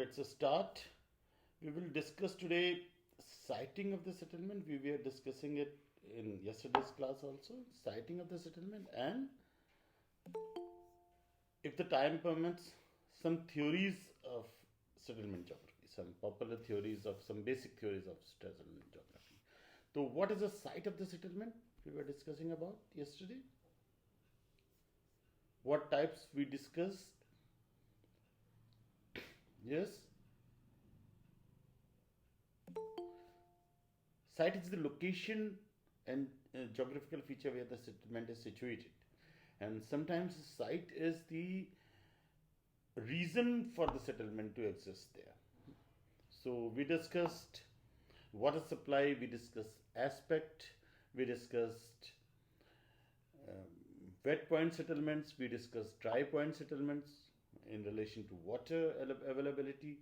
let's start. We will discuss today siting of the settlement. We were discussing it in yesterday's class also. Siting of the settlement, and if the time permits, some theories of settlement geography, some popular theories of some basic theories of settlement geography. So, what is the site of the settlement we were discussing about yesterday? What types we discussed? Yes. Site is the location and geographical feature where the settlement is situated. And sometimes site is the reason for the settlement to exist there. So we discussed water supply, we discussed aspect, we discussed wet point settlements, we discussed dry point settlements in relation to water availability,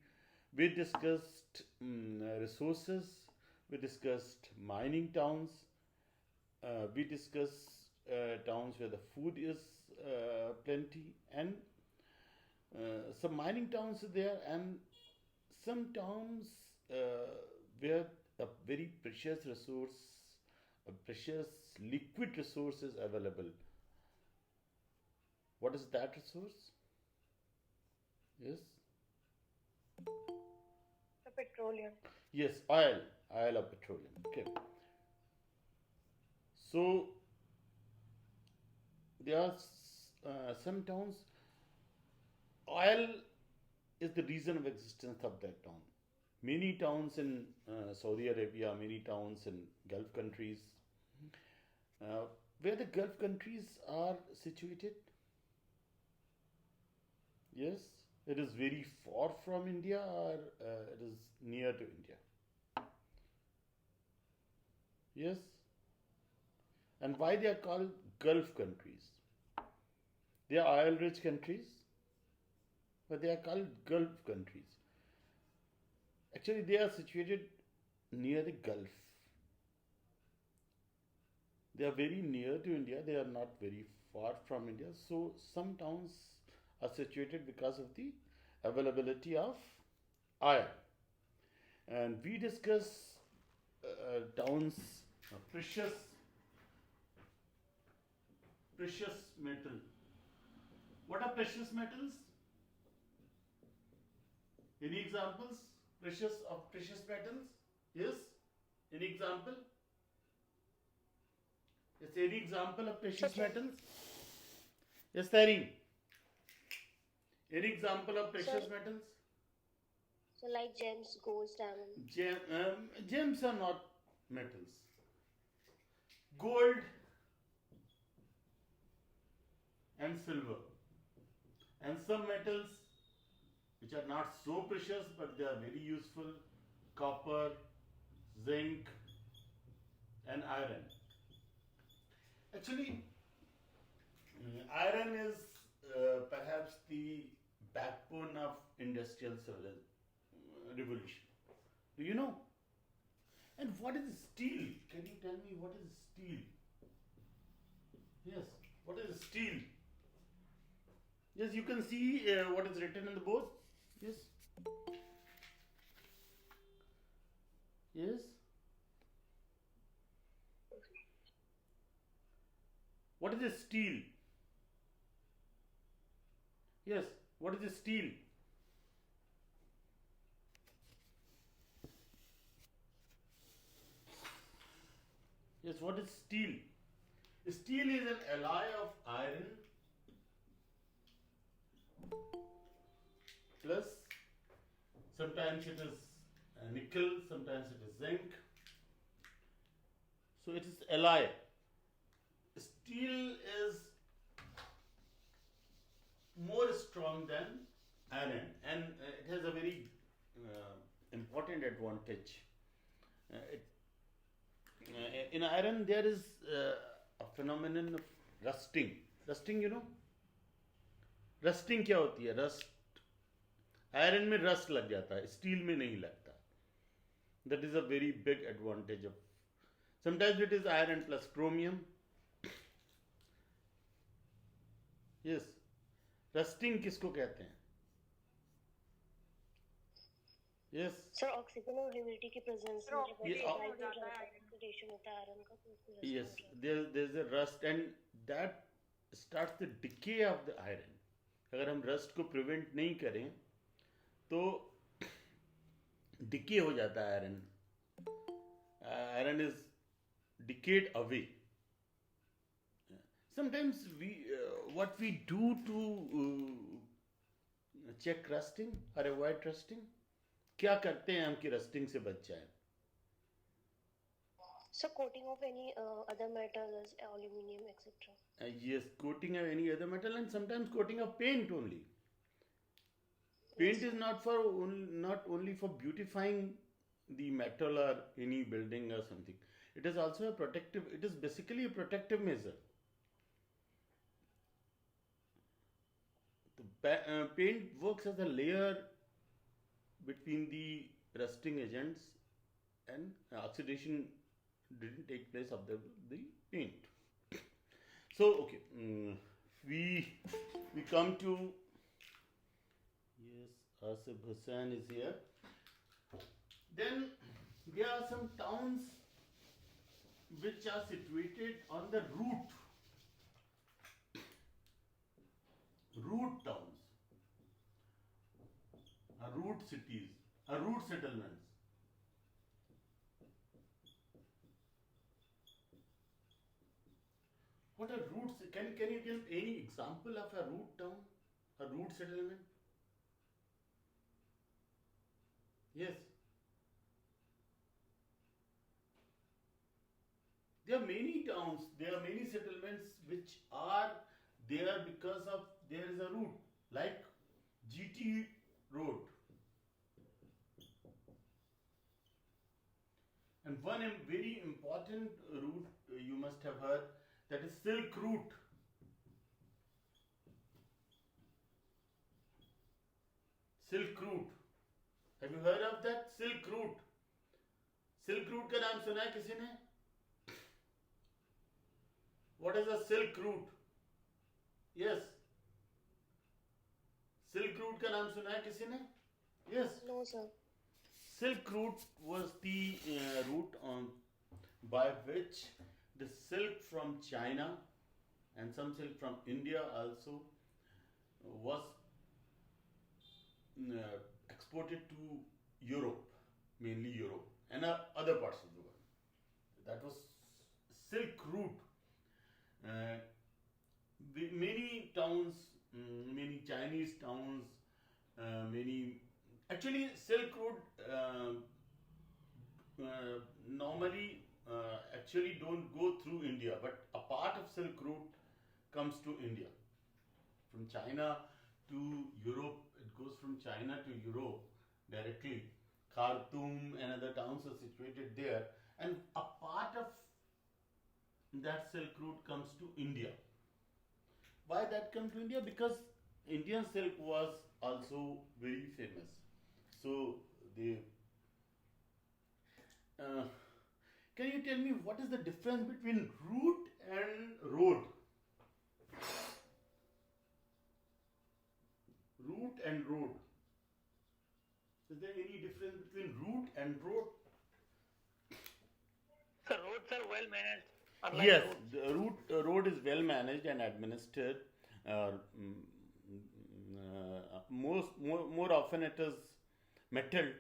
we discussed resources, we discussed mining towns, we discussed towns where the food is plenty, and some mining towns are there, and some towns where a very precious resource, a precious liquid resource is available. What is that resource? Yes. The petroleum. Yes, oil or petroleum. Okay. So there are some towns. Oil is the reason of existence of that town. Many towns in Saudi Arabia, many towns in Gulf countries, where the Gulf countries are situated. Yes, it is very far from India, or it is near to India. Yes, and why they are called Gulf countries? They are oil-rich countries, but they are called Gulf countries. Actually, they are situated near the Gulf. They are very near to India. They are not very far from India. So some towns are situated because of the availability of oil. And we discuss towns, precious metal. What are precious metals? Any examples? Precious metals? Yes? Any example? Yes, any example of precious metals? Yes, Tareen. Any example of precious metals? So like gems, gold, diamond. Gems are not metals. Gold and silver. And some metals which are not so precious but they are very useful: copper, zinc, and iron. Actually, iron is perhaps the backbone of industrial revolution. Do you know? And what is steel? Can you tell me what is steel? Yes, what is steel? Yes, you can see what is written in the board. Yes. Yes. What is a steel? Yes, what is a steel? Yes, what is steel? Steel is an alloy of iron plus sometimes it is nickel, sometimes it is zinc. So it is alloy. Steel is more strong than iron, and it has a very important advantage. In iron, there is a phenomenon of rusting. Rusting, you know? Rusting क्या होती है? Rust. Iron में rust लग जाता है, steel में नहीं लगता. That is a very big advantage of. Sometimes it is iron plus chromium. Yes. Rusting किसको कहते हैं? Yes. सर ऑक्सीजन और ह्यूमिडिटी की प्रेजेंस सर में ऑक्सीडेशन Yeah, हो जाता है ऑक्सीडेशन होता है आयरन का तो उसमें rust yes, हो जाता है. there's a rust and that starts the decay of the iron. अगर हम rust को prevent नहीं करें तो decay हो जाता है iron. Iron is decayed away. Sometimes what we do to check rusting or avoid rusting, क्या करते हैं हम कि rusting से बच जाए? So coating of any other metal as aluminium etc. Yes, coating of any other metal and sometimes coating of paint only. Paint is not only for beautifying the metal or any building or something. It is also a protective. It is basically a protective measure. The paint works as a layer between the rusting agents, and oxidation didn't take place of the paint. So okay, we come to, yes, Asif Hussain is here. Then there are some towns which are situated on the root towns, root cities, root settlements. What are roots? Can you give any example of a root town, a root settlement? Yes. There are many towns, there are many settlements which are there because of there is a route, like GT Road. And one very important route you must have heard, that is Silk Route. Silk Route. Have you heard of that? Silk Route. Silk Route का नाम सुना है किसी ने? What is a Silk Route? Yes. Silk Route का नाम सुना है किसी ने? Yes. No sir. Silk Route was the route by which the silk from China and some silk from India also was exported to Europe, mainly Europe and other parts of the world. That was Silk Route. Many towns, many Chinese towns, actually Silk Road normally actually don't go through India, but a part of Silk Road comes to India. From China to Europe, it goes from China to Europe directly. Khartoum and other towns are situated there, and a part of that Silk Route comes to India. Why that comes to India? Because Indian silk was also very famous. So they. Can you tell me what is the difference between route and road? Route and road. Is there any difference between route and road? So roads are well managed. Unlike Yes, roads. the road is well managed and administered. More often it is metalled,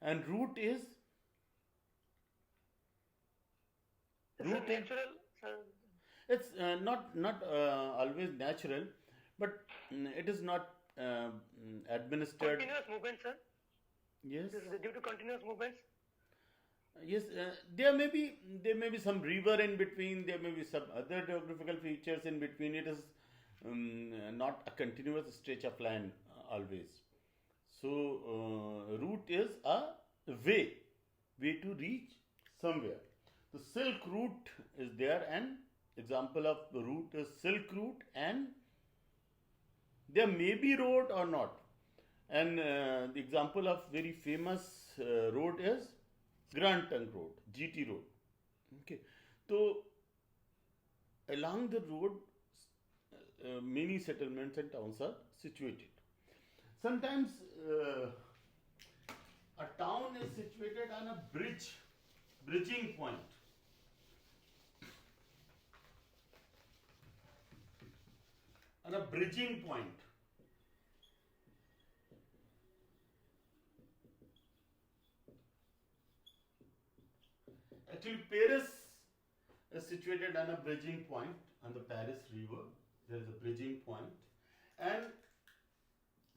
and route is route is Natural. Sir. it's not always natural, but it is not administered. Continuous movement, sir. Yes, This is due to continuous movements. yes. There may be some river in between. There may be some other geographical features in between. It is not a continuous stretch of land always. So route is a way to reach somewhere. The Silk Route is there, and example of the route is Silk Route, and there may be road or not. And the example of very famous road is Grand Trunk Road, GT Road. Okay, so along the road, many settlements and towns are situated. Sometimes on a bridging point. On a bridging point. Actually, Paris is situated on a bridging point on the Paris River. There is a bridging point, and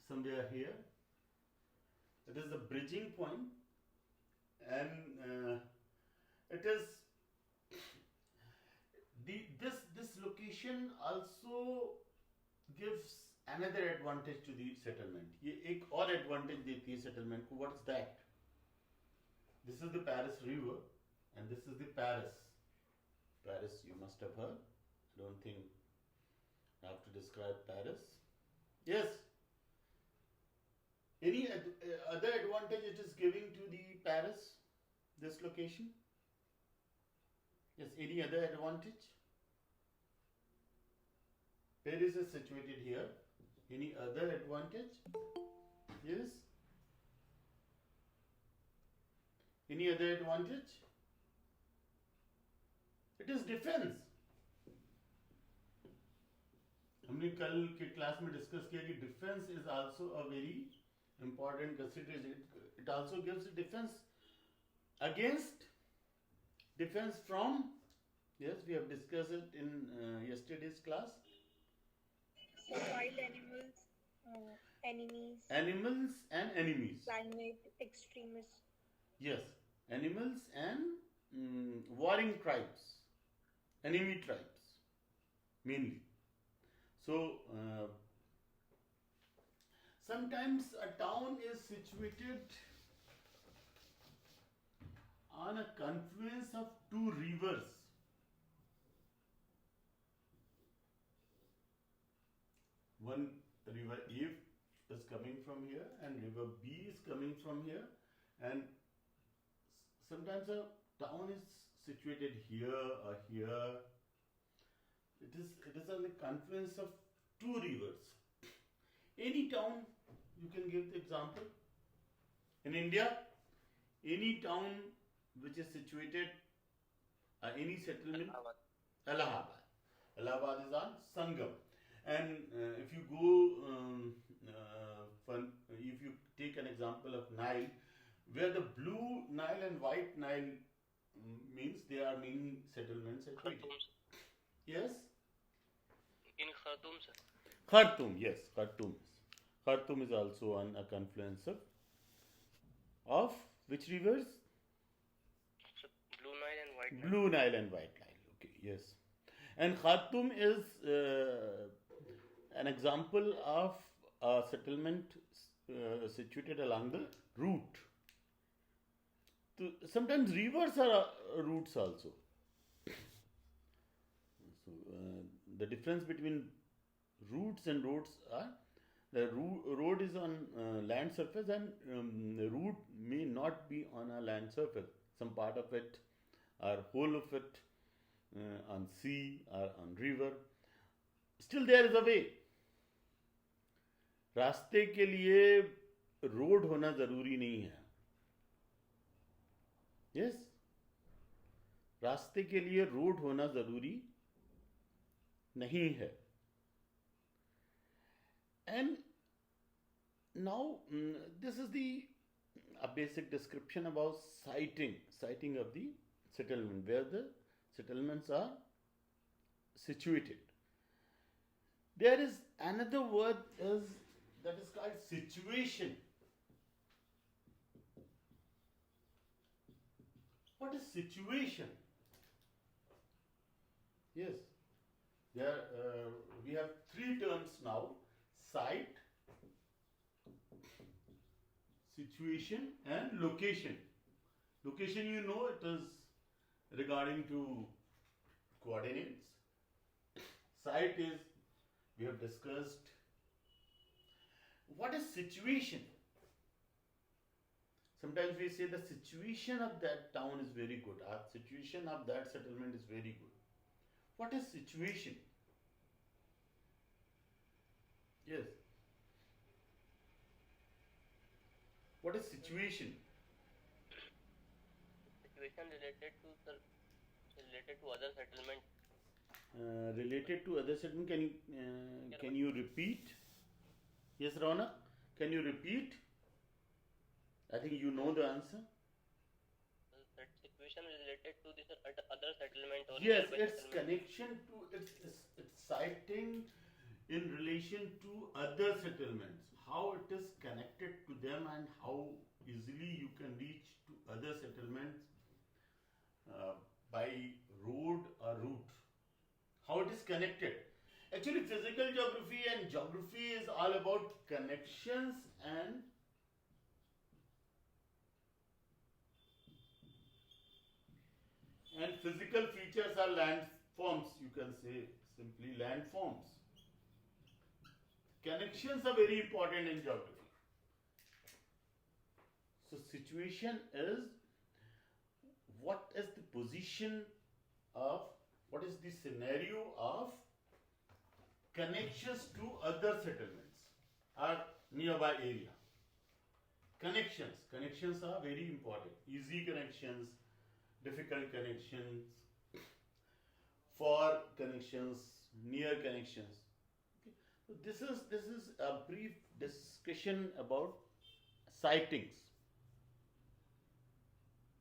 somewhere here, it is the bridging point, and it is this location also gives another advantage to the settlement. ये एक और advantage देती है settlement को. What is that? This is the Paris River, and this is the Paris. Paris, you must have heard. I don't think I have to describe Paris. Yes. Any other advantage it is giving to the Paris, this location? Yes, any other advantage? Paris is situated here. Any other advantage? Yes? Any other advantage? It is defense. हमने कल के class में discuss किया कि defence is also a very important consideration. It also gives defense against, defense from. Yes, we have discussed it in yesterday's class. So wild animals, enemies, Animals and enemies. climate extremists. Yes, animals and warring tribes, enemy tribes, mainly. So sometimes a town is situated on a confluence of two rivers. One river A is coming from here and river B is coming from here, and sometimes a town is situated here or here. It is on the confluence of two rivers. Any town, you can give the example. In India, any town which is situated, any settlement, Allahabad. Allahabad is on Sangam. And if you go, if you take an example of Nile, where the blue Nile and white Nile means there are many settlements situated. Yes? In Khartoum, sir. Khartoum, yes, Khartoum. Khartoum is also on a confluence of which rivers? So, Blue Nile and White Nile. Blue Nile and White Nile. Okay, yes. And Khartoum is an example of a settlement situated along the route. So sometimes rivers are routes also. So the difference between routes and roads are the road is on land surface, and the route may not be on a land surface. Some part of it or whole of it on sea or on river. Still there is a way. रास्ते के लिए road होना जरूरी नहीं है. Yes, रास्ते के लिए रोड होना जरूरी नहीं है. And now this is a basic description about siting of the settlement, where the settlements are situated. There is another word that is called situation. What is situation? Yes, there we have three terms now: site, situation, and location. Location, you know, it is regarding to coordinates. Site is, we have discussed. What is situation? Sometimes we say the situation of that town is very good, or situation of that settlement is very good. What is situation? Yes. What is situation? situation related to sir, related to other settlement. Related to other settlement, can you repeat? Yes, Rona, can you repeat? I think you know the answer. That situation related to this other settlement or Yes, nearby its settlement. connection to its citing in relation to other settlements, how it is connected to them, and how easily you can reach to other settlements by road or route. How it is connected. Actually, physical geography and geography is all about connections and physical features are landforms, you can say simply landforms. Connections are very important in geography. So situation is what is the position of, what is the scenario of connections to other settlements or nearby area. Connections are very important. Easy connections, difficult connections, far connections, near connections. Okay. So this is a brief discussion about sightings.